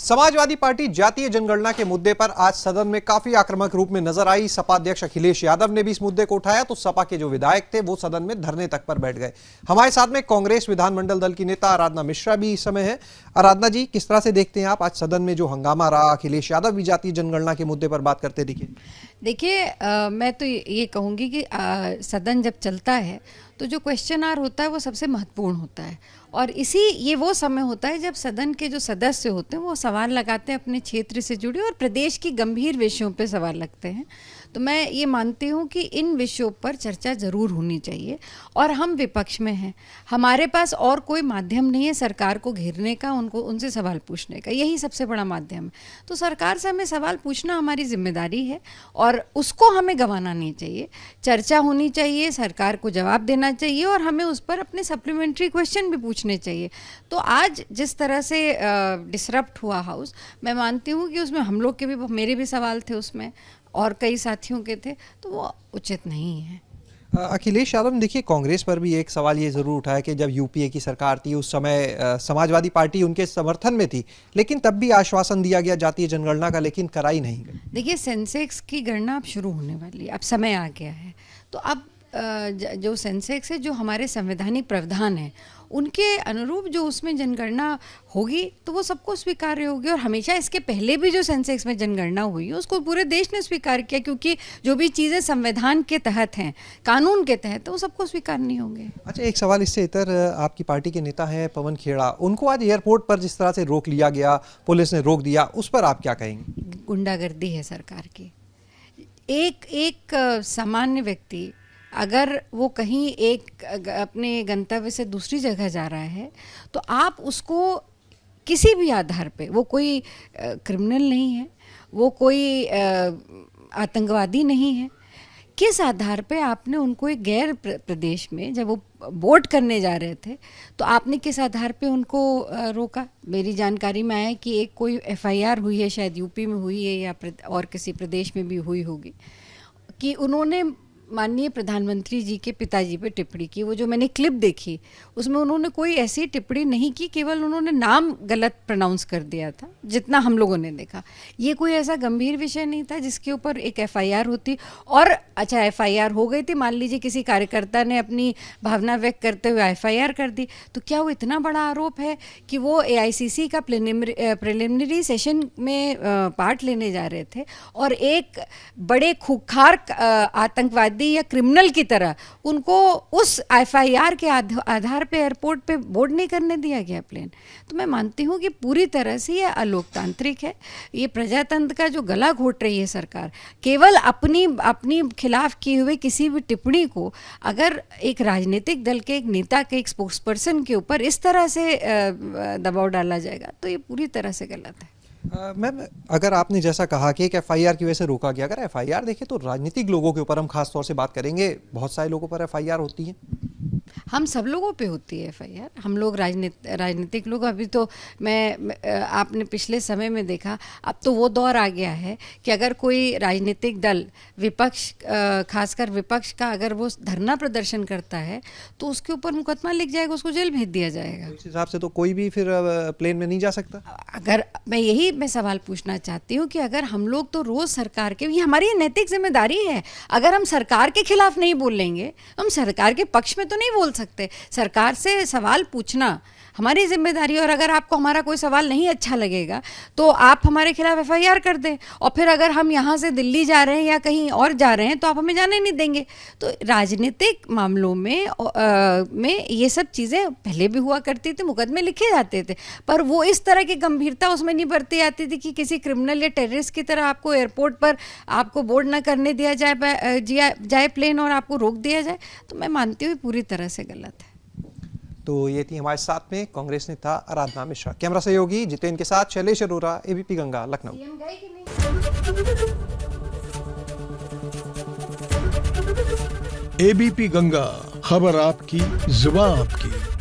Samajwadi party जातीय जनगणना के मुद्दे पर आज सदन में काफी आक्रामक रूप में नजर आई। सपा अध्यक्ष अखिलेश यादव ने भी इस मुद्दे को उठाया तो सपा के जो विधायक थे वो सदन में धरने तक पर बैठ गए। हमारे साथ में कांग्रेस विधानमंडल दल की नेता आराधना मिश्रा भी इस समय है। आराधना जी, किस तरह से देखते हैं आप आज सदन में जो हंगामा रहा, अखिलेश यादव भी जातीय जनगणना के मुद्दे पर बात करते दिखे? देखिए, मैं तो ये कहूँगी कि सदन जब चलता है तो जो क्वेश्चन आवर होता है वो सबसे महत्वपूर्ण होता है, और ये वो समय होता है जब सदन के जो सदस्य होते हैं वो सवाल लगाते हैं अपने क्षेत्र से जुड़े और प्रदेश की गंभीर विषयों पे सवाल लगते हैं। तो मैं ये मानती हूँ कि इन विषयों पर चर्चा ज़रूर होनी चाहिए, और हम विपक्ष में हैं, हमारे पास और कोई माध्यम नहीं है सरकार को घेरने का, उनसे सवाल पूछने का, यही सबसे बड़ा माध्यम है। तो सरकार से हमें सवाल पूछना हमारी जिम्मेदारी है और उसको हमें गंवाना नहीं चाहिए। चर्चा होनी चाहिए, सरकार को जवाब देना चाहिए और हमें उस पर अपने सप्लीमेंट्री क्वेश्चन भी पूछने चाहिए। तो आज जिस तरह से डिसरप्ट हुआ हाउस, मैं मानती हूँ कि उसमें हम लोग के भी, मेरे भी सवाल थे उसमें और कई साथियों के थे, तो वो उचित नहीं है। अखिलेश यादव ने देखिए कांग्रेस पर भी एक सवाल ये जरूर उठाया कि जब यूपीए की सरकार थी उस समय समाजवादी पार्टी उनके समर्थन में थी, लेकिन तब भी आश्वासन दिया गया जातीय जनगणना का, लेकिन कराई नहीं गई। देखिए, सेंसेक्स की गणना अब शुरू होने वाली है, अब समय आ गया है। तो अब जो सेंसेक्स है, जो हमारे संवैधानिक प्रावधान है, उनके अनुरूप जो उसमें जनगणना होगी तो वो सबको स्वीकार्य होगी। और हमेशा इसके पहले भी जो सेंसेक्स में जनगणना हुई है उसको पूरे देश ने स्वीकार किया, क्योंकि जो भी चीज़ें संविधान के तहत हैं, कानून के तहत, तो वो सबको स्वीकार नहीं होंगे। अच्छा, एक सवाल इससे इतर, आपकी पार्टी के नेता हैं पवन खेड़ा, उनको आज एयरपोर्ट पर जिस तरह से रोक लिया गया, पुलिस ने रोक दिया, उस पर आप क्या कहेंगे? गुंडागर्दी है सरकार की। एक सामान्य व्यक्ति अगर वो कहीं अपने गंतव्य से दूसरी जगह जा रहा है तो आप उसको किसी भी आधार पे, वो कोई क्रिमिनल नहीं है, वो कोई आतंकवादी नहीं है, किस आधार पे आपने उनको एक गैर प्रदेश में, जब वो वोट करने जा रहे थे, तो आपने किस आधार पे उनको रोका? मेरी जानकारी में आया कि एक कोई एफआईआर हुई है, शायद यूपी में हुई है या और किसी प्रदेश में भी हुई होगी, कि उन्होंने माननीय प्रधानमंत्री जी के पिताजी पे टिप्पणी की। वो जो मैंने क्लिप देखी उसमें उन्होंने कोई ऐसी टिप्पणी नहीं की, केवल उन्होंने नाम गलत प्रोनाउंस कर दिया था, जितना हम लोगों ने देखा। ये कोई ऐसा गंभीर विषय नहीं था जिसके ऊपर एक एफआईआर होती। और अच्छा, एफआईआर हो गई थी, मान लीजिए किसी कार्यकर्ता ने अपनी भावना व्यक्त करते हुए एफआईआर कर दी, तो क्या वो इतना बड़ा आरोप है कि वो एआईसीसी का प्रिलिमिनरी सेशन में पार्ट लेने जा रहे थे और एक बड़े खूंखार आतंकवादी या क्रिमिनल की तरह उनको उस एफआईआर के आधार पे एयरपोर्ट पे बोर्ड नहीं करने दिया गया प्लेन? तो मैं मानती हूँ कि पूरी तरह से ये अलोकतांत्रिक है। ये प्रजातंत्र का जो गला घोट रही है सरकार, केवल अपनी खिलाफ किए हुए किसी भी टिप्पणी को अगर एक राजनीतिक दल के एक नेता के, एक स्पोक्स पर्सन के ऊपर इस तरह से दबाव डाला जाएगा तो ये पूरी तरह से गलत है। मैम, अगर आपने जैसा कहा कि एक एफआईआर की वजह से रोका गया, अगर एफआईआर देखें तो राजनीतिक लोगों के ऊपर हम खास तौर से बात करेंगे, बहुत सारे लोगों पर एफआईआर होती है। हम सब लोगों पे होती है एफआईआर, हम लोग राजनीतिक लोग। अभी तो आपने पिछले समय में देखा, अब तो वो दौर आ गया है कि अगर कोई राजनीतिक दल, विपक्ष, खासकर विपक्ष का, अगर वो धरना प्रदर्शन करता है तो उसके ऊपर मुकदमा लिख जाएगा, उसको जेल भेज दिया जाएगा। इस हिसाब से तो कोई भी फिर प्लेन में नहीं जा सकता। अगर मैं सवाल पूछना चाहती हूँ कि अगर हम लोग तो रोज सरकार के, ये हमारी नैतिक जिम्मेदारी है, अगर हम सरकार के खिलाफ नहीं बोलेंगे, हम सरकार के पक्ष में तो नहीं बोल सकते। सरकार से सवाल पूछना हमारी जिम्मेदारी है, और अगर आपको हमारा कोई सवाल नहीं अच्छा लगेगा तो आप हमारे खिलाफ एफआईआर कर दें, और फिर अगर हम यहाँ से दिल्ली जा रहे हैं या कहीं और जा रहे हैं तो आप हमें जाने नहीं देंगे। तो राजनीतिक मामलों में ये सब चीज़ें पहले भी हुआ करती थी, मुकदमे लिखे जाते थे, पर वो इस तरह की गंभीरता उसमें नहीं बरती जाती थी कि किसी क्रिमिनल या टेररिस्ट की तरह आपको एयरपोर्ट पर आपको बोर्ड ना करने दिया जाए प्लेन और आपको रोक दिया जाए। तो मैं मानती हूँ पूरी तरह से गलत है। तो ये थी हमारे साथ में कांग्रेस नेता आराधना मिश्रा। कैमरा सहयोगी जितेंद्र के साथ शैलेश अरोरा, एबीपी गंगा, लखनऊ। एबीपी गंगा, खबर आपकी, जुबान आपकी।